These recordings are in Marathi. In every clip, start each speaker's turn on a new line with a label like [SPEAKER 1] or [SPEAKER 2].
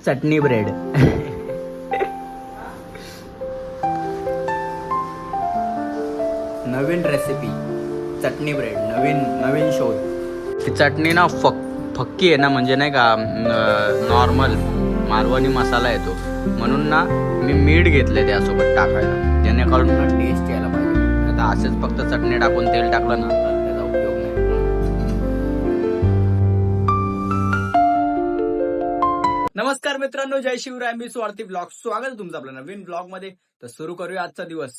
[SPEAKER 1] चटणी ब्रेड. नवीन रेसिपी चटणी ब्रेड, नवीन शोध. ती चटणी ना फक्की आहे ना, म्हणजे नाही का नॉर्मल मालवणी मसाला येतो म्हणून ना मी मीठ घेतले त्यासोबत टाकायला, जेणेकरून ना टेस्ट यायला पाहिजे. आता असेच फक्त चटणी टाकून तेल टाकलं ना तर त्याचा उपयोग नाही. नमस्कार मित्रांनो, जय शिवराय. मी स्वार्थी ब्लॉग, स्वागत आहे तुमचं आपल्या नवीन ब्लॉग मध्ये. तर सुरू करूया आजचा दिवस.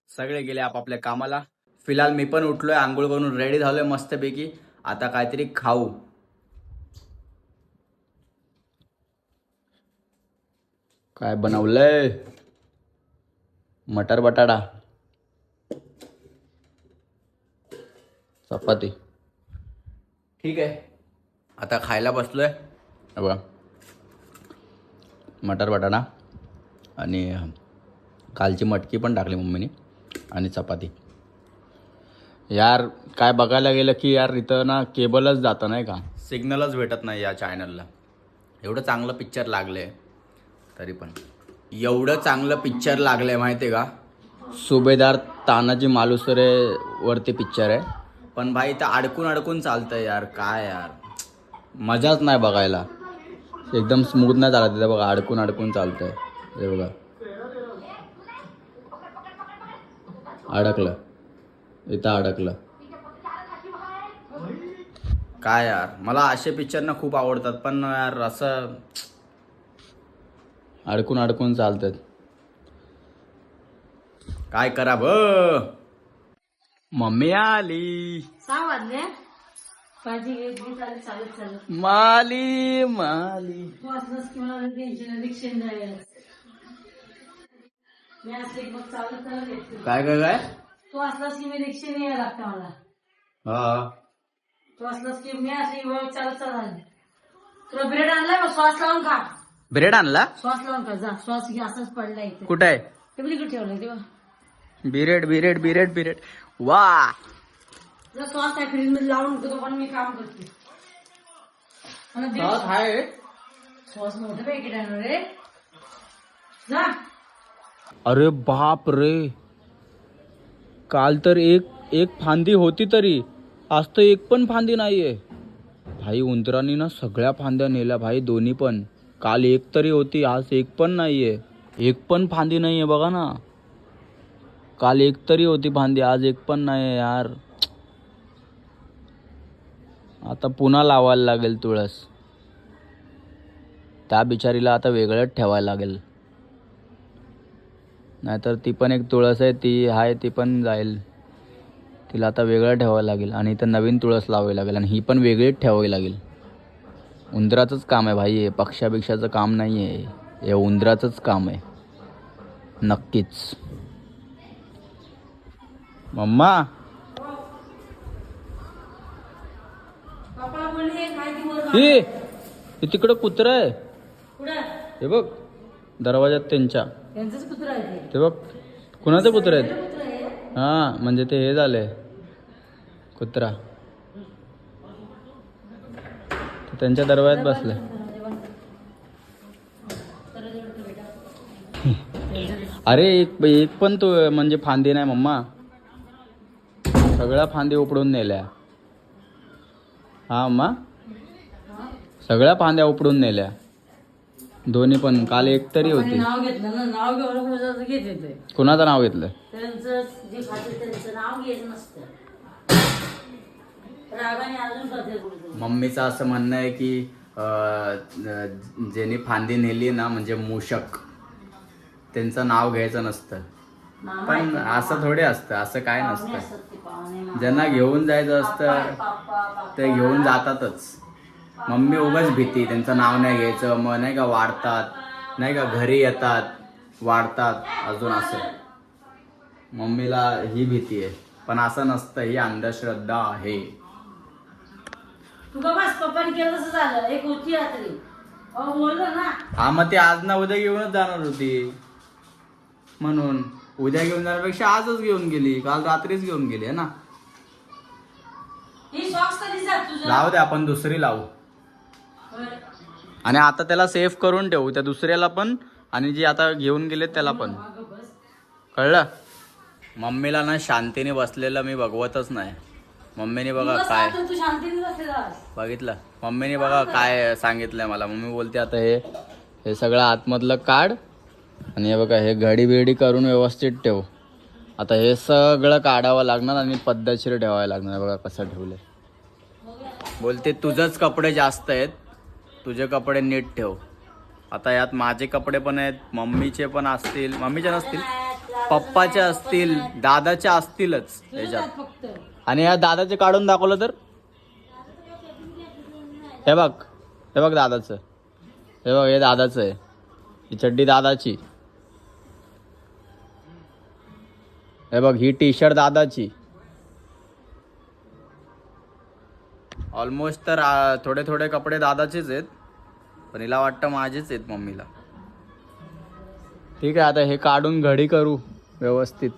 [SPEAKER 1] सगळे गेले आपापल्या कामाला. फिलहाल मी पण उठलोय, आंघोळ करून रेडी झालोय मस्तपैकी. आता काहीतरी खाऊ. काय बनवलंय? मटर बटाटा, चपाती. ठीक आहे, आता खायला बसलोय. बघा, मटर बटाटा आणि कालची मटकी पण टाकली मम्मीने आणि चपाती. यार काय बघायला गेलं की यार इथं ना केबलच जातं नाही का, सिग्नलच भेटत नाही या चॅनलला. एवढं चांगलं पिक्चर लागलंय, तरी पण एवढं चांगलं पिक्चर लागलंय माहिती आहे का. सुभेदार तानाजी मालुसरे वरती पिक्चर आहे, पण भाई इथं अडकून चालतंय यार. काय यार, मजाच नाही बघायला. एकदम स्मूथ नाही चालत तिथं. बघा अडकून चालतंय. हे बघा, अडकलं इथं, अडकलं. काय यार, मला असे पिक्चर ना खूप आवडतात, पण यार असं अडकून चालतात. काय करा ब. मम्मी आली. माली काय काय काय
[SPEAKER 2] तू असलास की मी रिक्षेने यायला लागतं मला.
[SPEAKER 1] हा,
[SPEAKER 2] तू असलास की मी अशी चालत तुला ब्रेड आणलाय मग श्वास लावून खा.
[SPEAKER 1] ब्रेड आणला?
[SPEAKER 2] श्वास लावून खा जा. श्वास घे, असाच पडलाय इथे.
[SPEAKER 1] कुठं आहे?
[SPEAKER 2] टेबलीकडे ठेवलंय तेव्हा.
[SPEAKER 1] बिरेड वा.
[SPEAKER 2] तुला श्वास आहे फ्रीज मध्ये लावून तो पण मी काम करते.
[SPEAKER 1] आहे
[SPEAKER 2] श्वास मोठं पॅकेट आहे रे. जा.
[SPEAKER 1] अरे बाप रे, काल तर एक फांदी होती, तरी आज तर एक पण फांदी नाहीये भाई. उंदरांनी ना सगळ्या फांद्या नेल्या भाई, दोन्ही पण. काल एक तरी होती, आज एक पण नाहीये. एक पण फांदी नाहीये बघा ना. काल एक तरी होती फांदी, आज एक पण नाहीये यार. आता पुन्हा लावायला लागेल तुळस. त्या बिचारीला आता वेगळंच ठेवायला लागेल, नाहीतर ती पण एक तुळस आहे, ती पण जाईल. तिला आता वेगळं ठेवायला लागेल आणि इथं नवीन तुळस लावावी लागेल आणि ही पण वेगळीच ठेवावी लागेल. उंदराचंच काम आहे भाई हे, पक्षापेक्षाचं काम नाही आहे हे, उंदराचंच काम आहे नक्कीच. मम्मा, हे तिकडं कुत्रा आहे. हे बघ दरवाजात त्यांच्या. ते बघ, कुणाचं कुत्रा आहेत? हा, म्हणजे ते हे झाले कुत्रा, त्यांच्या दरवाजात बसले. अरे एक पण तो म्हणजे फांदी नाही मम्मा, सगळ्या फांदी उपडून नेल्या. हा मम्मा, सगळ्या फांद्या उपडून नेल्या दोन्ही पण. काल एक तरी होती.
[SPEAKER 2] नाव घेतलं ना, नाव घेऊन घेते.
[SPEAKER 1] कुणाचं नाव घेतलं?
[SPEAKER 2] त्यांचं जे खाते त्यांचं नाव घेत नसतं. रागाने अजून करते.
[SPEAKER 1] मम्मीचं असं म्हणणं आहे की ज्यांनी फांदी नेली ना, म्हणजे मूषक, त्यांचं नाव घ्यायचं नसतं. पण असं थोडे असतं, असं काय नसतं. ज्यांना घेऊन जायचं असतं ते घेऊन जातातच. मम्मी उगाच भीती, त्यांचं नाव नाही घ्यायचं, मग नाही का वाढतात, नाही का घरी येतात वाढतात अजून, असं मम्मीला ही भीती आहे. पण असं नसतं, ही अंधश्रद्धा आहे.
[SPEAKER 2] तुला बस पप्पाने केलं तसं झालं. एक होती रात्री बोललो ना.
[SPEAKER 1] हा, मग ती आज ना उद्या घेऊनच जाणार होती, म्हणून उद्या घेऊन जाण्यापेक्षा आजच घेऊन गेली. काल रात्रीच घेऊन गेली आहे ना.
[SPEAKER 2] ही सॉक्स कधी जात तुझं?
[SPEAKER 1] लावू दे, आपण दुसरी लावू. आणि आता त्याला सेव्ह करून ठेवू, त्या दुसऱ्याला पण आणि जे आता घेऊन गेले त्याला पण. कळलं? मम्मीला ना शांतीने बसलेलं मी बघवतच नाही. मम्मीने बघा काय
[SPEAKER 2] तू शांतीने बसलेलास.
[SPEAKER 1] बघितलं, मम्मीने बघा काय सांगितलंय मला. मम्मी बोलते आता हे सगळं आतमधलं काढ आणि हे बघा हे घडी बिडी करून व्यवस्थित ठेव. आता हे सगळं काढावं लागणार आणि पद्धतशीर ठेवायला लागणार. बघा कसं ठेवलंय. बोलते तुझंच कपडे जास्त आहेत, तुझे कपडे नीट ठेव. आता यात माझे कपडे पण आहेत, मम्मीचे पण असतील, मम्मीचे नसतील, पप्पाचे असतील, दादाचे असतीलच याच्यात.
[SPEAKER 2] फक्त
[SPEAKER 1] आणि या दादाचे काढून दाखवलं तर हे बघ दादाचं, हे बघ हे दादाचं आहे, ही चड्डी दादाची, हे बघ ही टी शर्ट दादाची. ऑलमोस्ट तर थोडे थोडे कपडे दादाचेच आहेत, पण हिला वाटतं माझेच आहेत मम्मीला. ठीक आहे, आता हे काढून घडी करू व्यवस्थित.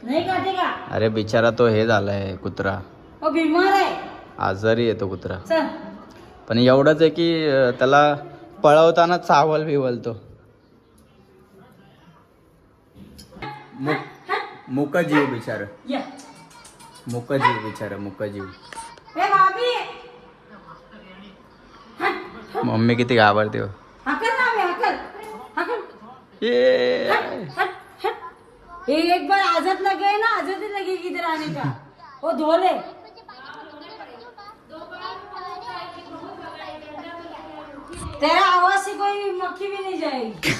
[SPEAKER 2] नाही काटे का?
[SPEAKER 1] अरे बिचारा तो हे झालाय कुत्रा,
[SPEAKER 2] हो बिमार आहे,
[SPEAKER 1] आजारी येतो कुत्रा.
[SPEAKER 2] चल
[SPEAKER 1] पण एवढंच आहे की त्याला पळवताना चावल बिवलतो. मुक जीव बिचार,
[SPEAKER 2] ये.
[SPEAKER 1] मुक जीव बिचार, मुक जीव.
[SPEAKER 2] ए भाभी
[SPEAKER 1] मम्मी किती घाबरते हो.
[SPEAKER 2] हकल ना बे, हकल.
[SPEAKER 1] ये
[SPEAKER 2] ये एक बार आजाद लगे ना, आजाद ही लगेगी इधर आने का. वो धोले तेरा आवाज से कोई मक्खी भी नहीं जाएगी.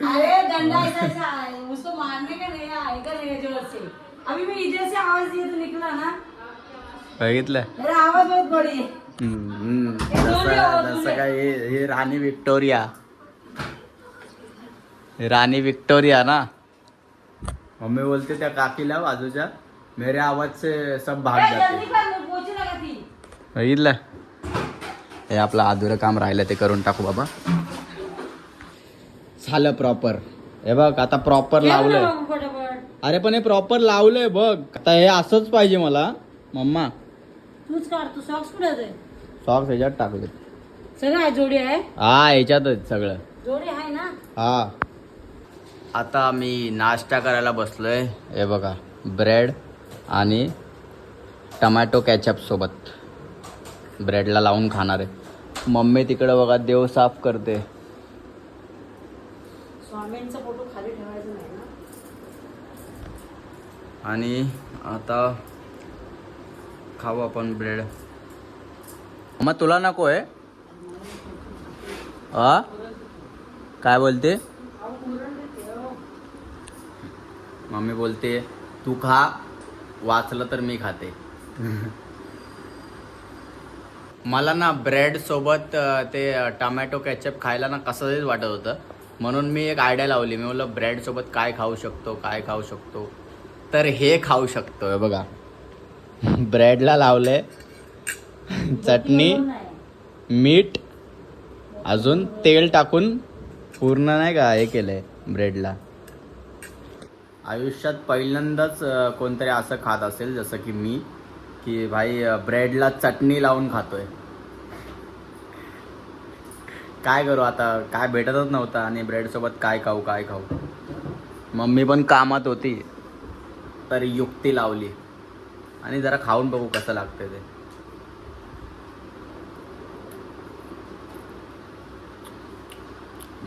[SPEAKER 2] अरे डंडा ऐसा है, उसको मारने का नहीं आएगा नहीं जोर से. अभी मैं इधर से आवाज दिया तो निकला ना.
[SPEAKER 1] बघितलं.
[SPEAKER 2] मेरा आवाज बहुत बड़ी है.
[SPEAKER 1] जसं काय हे राणी विक्टोरिया, राणी विक्टोरिया ना. मम्मी बोलते त्या काकीला बाजूच्या, मेरे आवाज से सब भाग जाते.
[SPEAKER 2] जल्दी कर, मैं पोछे लगा थी.
[SPEAKER 1] बघितलं. हे आपलं अधुरं काम राहिलं ते करून टाकू बाबा. झालं प्रॉपर. हे बघ आता प्रॉपर लावलंय.
[SPEAKER 2] फटाफट
[SPEAKER 1] अरे पण हे प्रॉपर लावलंय बघ. आता हे असंच पाहिजे मला. मम्मा
[SPEAKER 2] तूच काढ. तू सॉक्स कुठे आहे?
[SPEAKER 1] सॉक्स ह्याच्यात टाकले.
[SPEAKER 2] सगळं जोडी आहे.
[SPEAKER 1] हा ह्याच्यातच सगळं.
[SPEAKER 2] जोडी आहे ना.
[SPEAKER 1] हा. आता मी नाश्ता करायला बसलोय. हे बघा ब्रेड आणि टमॅटो कॅचअप सोबत ब्रेडला लावून खाणार आहे. मम्मी तिकडे बघा देव साफ करते.
[SPEAKER 2] स्वामींचा फोटो खाली ठेवायचा नाही ना.
[SPEAKER 1] आणि आता खाऊ आपण ब्रेड. मग तुला नको आहे? हा काय बोलते मम्मी? बोलते तू खा, वाचलं तर मी खाते. मला ना ब्रेड सोबत ते टमॅटो केचप खायला ना कसंच वाटत होतं, म्हणून मी एक आयडिया लावली. मी बोललो ब्रेड सोबत काय खाऊ शकतो, तर हे खाऊ शकतो. हे बघा ब्रेडला लावले चटणी, मीठ, अजून तेल टाकून पूर्ण नाही का हे केलंय ब्रेडला. आयुष्यात पहिल्यांदाच कोणतरी असं खात असेल जसं की मी, की भाई ब्रेडला चटणी लावून खातोय. काय करू आता, काय भेटतच नव्हतं आणि ब्रेडसोबत काय खाऊ. मम्मी पण कामात होती तर युक्ती लावली आणि जरा खाऊन बघू कसं लागतंय ते.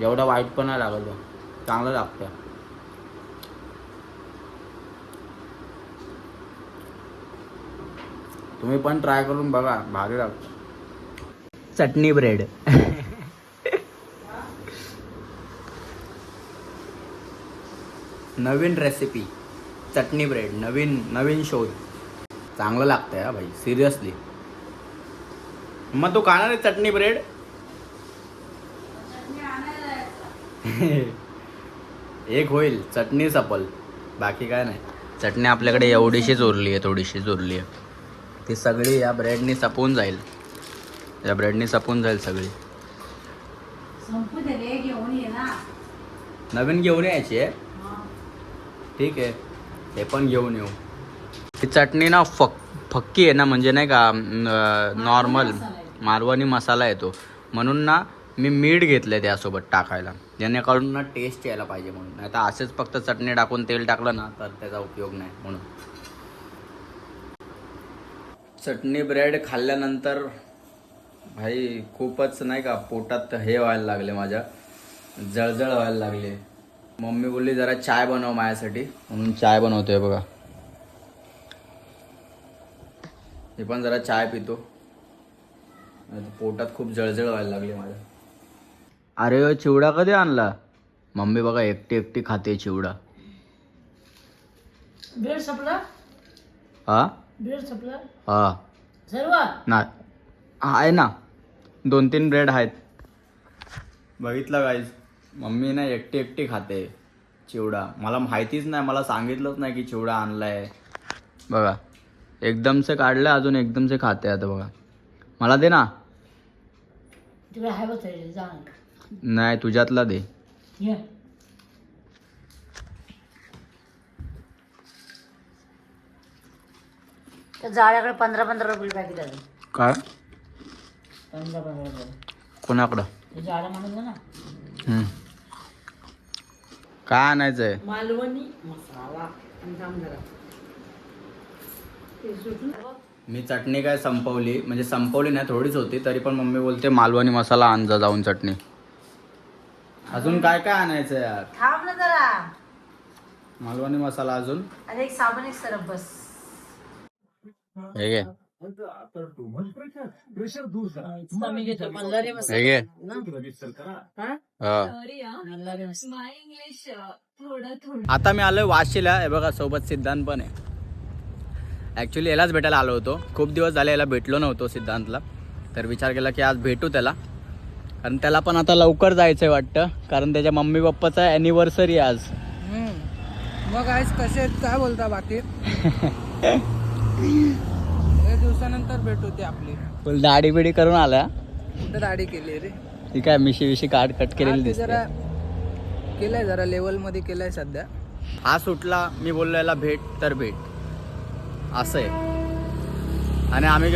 [SPEAKER 1] एवढा वाईट पण नाही लागत, चांगलं लागतं. तुम्ही पण ट्राय करून बघा, भारी लागतं. चटणी ब्रेड. नवीन रेसिपी चटणी ब्रेड, नवीन शोध. चांगलं लागतंय हा भाई, सिरियसली. मग तू खाणार आहे चटणी ब्रेड? एक होईल, चटणी सपल, बाकी काय नाही. चटणी आपल्याकडे एवढीशीच उरली आहे, थोडीशीच उरली आहे. ती सगळी या ब्रेडनी सपून जाईल, सगळी.
[SPEAKER 2] संपू दे रे, घेऊन ये ना.
[SPEAKER 1] नवीन घेऊन यायची आहे. ठीक आहे, हे पण घेऊन येऊ. ही चटणी ना फक्की आहे ना, म्हणजे नाही का नॉर्मल मालवणी मसाला येतो म्हणून ना मी मीठ घेतलं त्यासोबत टाकायला, जेणेकरून ना टेस्ट यायला पाहिजे म्हणून. नाही तर असेच फक्त चटणी टाकून तेल टाकलं ना तर त्याचा उपयोग नाही म्हणून. चटणी ब्रेड खाल्ल्यानंतर भाई खूपच नाही का पोटात हे व्हायला लागले, माझ्या जळजळ व्हायला लागले. मम्मी बोलली जरा चाय बनव माझ्यासाठी, म्हणून चाय बनवतोय बघा. हे पण जरा चाय पितो, पोटात खूप जळजळ व्हायला लागली माझ्या. अरे चिवडा कधी आणला? मम्मी बघा एकटी एकटी खाते चिवडा.
[SPEAKER 2] ब्रेड संपला.
[SPEAKER 1] हा
[SPEAKER 2] ब्रेड संपला
[SPEAKER 1] हा
[SPEAKER 2] सर्व.
[SPEAKER 1] ना आहे ना, 2-3 ब्रेड आहेत. बघितलं गाईज, मम्मी ना एकटी एकटी खाते चिवडा. मला माहितीच नाही, मला सांगितलंच नाही की चिवडा आणलाय. बघा एकदम से काढलं, अजून एकदम से खाते आता. बघा मला दे ना.
[SPEAKER 2] तिकडे आहे बघ जा.
[SPEAKER 1] नाही तुझ्यातला दे.
[SPEAKER 2] ये. त्या जाळ्याकडे 15-15 रुपये पॅकेट आले.
[SPEAKER 1] काय
[SPEAKER 2] 15 रुपये
[SPEAKER 1] कोणाकडं?
[SPEAKER 2] ते जाळ्या म्हणून ना
[SPEAKER 1] काय आणायचंय?
[SPEAKER 2] मालवणी मसाला. थांब जरा. ते सुटून
[SPEAKER 1] मी चटणी काय संपवली, म्हणजे संपवली नाही, थोडीच होती, तरी पण मम्मी बोलते मालवणी मसाला आण जा जाऊन चटणी. अजून काय काय आणायचं यार?
[SPEAKER 2] थांब ना जरा.
[SPEAKER 1] मालवणी मसाला अजून
[SPEAKER 2] अरे एक साबण एक सरप बस.
[SPEAKER 1] हे घे.
[SPEAKER 2] मी घेतो मल्हारी
[SPEAKER 1] हे
[SPEAKER 2] मसाला
[SPEAKER 1] घे.
[SPEAKER 2] हा?
[SPEAKER 1] हा.
[SPEAKER 2] मल्हारी मसाला.
[SPEAKER 1] आता मी आलोय वाशीला. हे बघा सोबत सिद्धांत पण आहे. ॲक्च्युली यालाच भेटायला आलो होतो, खूप दिवस झाले याला भेटलो नव्हतो सिद्धांतला. तर विचार केला की आज भेटू त्याला, कारण त्याला पण आता लवकर जायचं आहे वाटतं, कारण त्याच्या मम्मी पप्पाचा ॲनिव्हर्सरी आज.
[SPEAKER 3] मग आज कसे आहेत, काय बोलता बाकी? दिवसानंतर भेट होते आपली.
[SPEAKER 1] फुल दाढी बिडी करून आला.
[SPEAKER 3] कुठं दाढी केली रे?
[SPEAKER 1] ती काय मिशी विशी कट केलेली
[SPEAKER 3] ते
[SPEAKER 1] दिसते.
[SPEAKER 3] जरा केलंय, जरा लेवल मध्ये केलंय सध्या.
[SPEAKER 1] हा सुटला, मी बोललो याला भेट तर भेट असं आहे. आणि आम्ही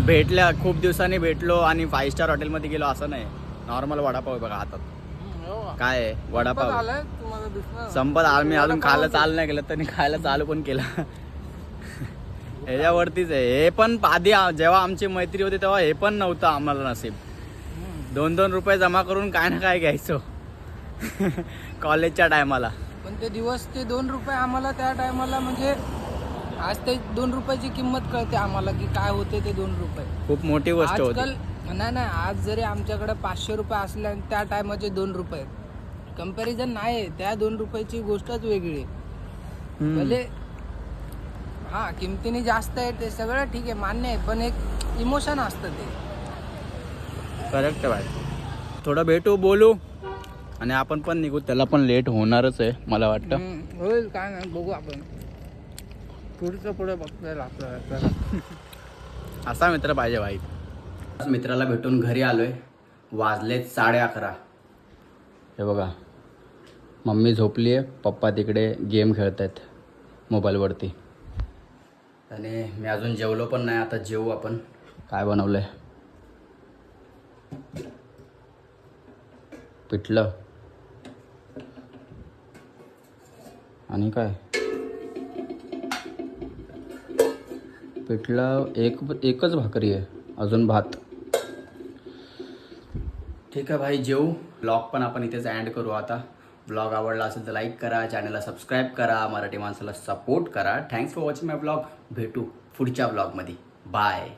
[SPEAKER 1] भेटल्या, खूप दिवसांनी भेटलो आणि 5 स्टार हॉटेलमध्ये गेलो असं नाही, नॉर्मल वडापाव आहे बघा हातात. काय आहे वडापाव
[SPEAKER 3] आलाय तुम्हाला दिसणार.
[SPEAKER 1] संपत. आम्ही अजून खायला चालू नाही केलं, त्यांनी खायला चालू पण केला. ह्याच्यावरतीच आहे हे. पण आधी जेव्हा आमची मैत्री होती तेव्हा हे पण नव्हतं आम्हाला नसीब. 2-2 रुपये जमा करून काय ना काय घ्यायचो कॉलेजच्या टायमाला.
[SPEAKER 3] पण ते दिवस, ते 2 रुपये आम्हाला त्या टायमाला, म्हणजे आज ते 2 रुपयाची किंमत कळते आम्हाला की काय होते ते 2 रुपये.
[SPEAKER 1] खूप मोठी गोष्ट होती.
[SPEAKER 3] आजकाल नाही, आज जरी आमच्याकडे 500 रुपये असले आणि त्या टायमाचे 2 रुपये, कंपॅरिझन नाही. त्या 2 रुपयाची गोष्टच वेगळी आहे. भले हा किमतीने जास्त आहे, ते सगळं ठीक आहे, मान्य आहे, पण एक इमोशन असतं ते.
[SPEAKER 1] करेक्ट आहे भाई. थोडं भेटू, बोलू आणि आपण पण निघू. त्याला पण लेट होणारच आहे मला वाटतं.
[SPEAKER 3] होईल, काय नाही, बघू आपण पुढे बघतोय आपल्याला.
[SPEAKER 1] असा मित्र पाहिजे भाई. मित्राला भेटून घरी आलोय, वाजलेत 11:30. हे बघा मम्मी झोपली आहे, पप्पा तिकडे गेम खेळत आहेत मोबाईलवरती, आणि मी अजून जेवलो पण नाही. आता जेवू आपण. काय बनवलंय? पिठलं आणि काय? पिठलं एकच भाकरी आहे, अजून भात. ठीक आहे भाई, जेवू. ब्लॉग पण आपण इथेच एंड करू आता. ब्लॉग आवडला असेल तर लाईक करा, चॅनलला सबस्क्राईब करा, मराठी माणसाला सपोर्ट करा. Thanks for watching my blog. भेटू पुढच्या ब्लॉगमध्ये. बाय.